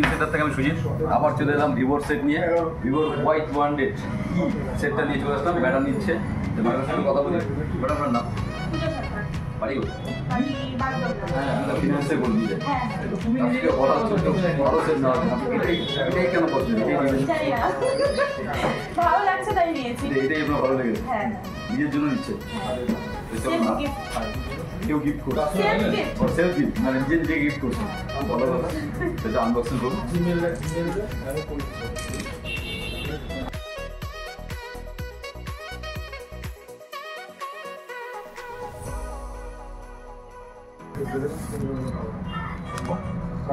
Lighting centre থেকে আমি সুজিত আবার চলে এলাম ভিভোর সেট নিয়ে। ভিভোর হোয়াইট 100 সেটটা নিয়ে চলে আসলাম। ম্যাডাম নিচ্ছে, ম্যাডামের সাথে কথা বলি। ম্যাডাম আপনার নাম? বাড়ি হ্যাঁ, আমি ফিনান্সে বলি যে আজকে বলা হচ্ছে বড় সেট না, এটাই কেন করছেন? ভালো লাগছে তাই নিয়েছি। এটাই আপনার ভালো লেগেছে? হ্যাঁ, নিজের জন্য নিচ্ছে? কেউ গিফট করছে, সেলফ গিফট মানে নিজে নিজে গিফট করছে, ভালো কথা। সেটা আনবক্সিং করুন।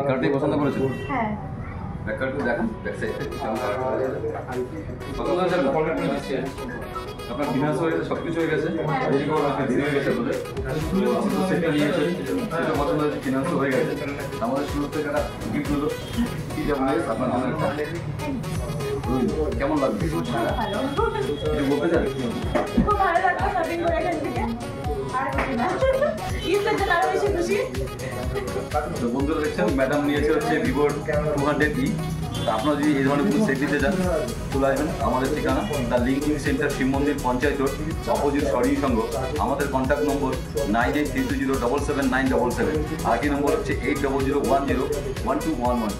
কার্ডটাই পছন্দ করেছেন? হ্যাঁ। ব্যাককার্ডটা দেখেন, ব্যাক সাইডটা কেমন কালার করা আছে। পছন্দ হয়েছে? আপনার ফিনান্স হয়ে গেছে, সব কিছু হয়ে গেছে, দেরি করে আপনার দেরি হয়ে গেছে বলে সেটা নিয়েছে, সেটা পছন্দ হয়েছে, ফিনান্সও হয়ে গেছে। আমাদের শুরু থেকে একটা গিফট হলো কি যেমন আপনার জন্য একটা কেমন লাগবে কিছু বলতে চান? খুব ভালো লাগলো শপিং করে এখান থেকে। আর কিছু না, ঈদের জন্য আরো বেশি খুশি। তো বন্ধুরা দেখছেন ম্যাডাম নিয়েছে হচ্ছে ভিভোর 200E। তা আপনারা যদি এই ধরনের কোনো সেট দিতে চান চলে আসবেন আমাদের ঠিকানা দ্য লিঙ্কিং সেন্টার শিব মন্দির পঞ্চায়েত রোড অপোজিট সরিং সংঘ। আমাদের কন্ট্যাক্ট নম্বর 9832077977। আরেকটি নম্বর হচ্ছে 8001012111।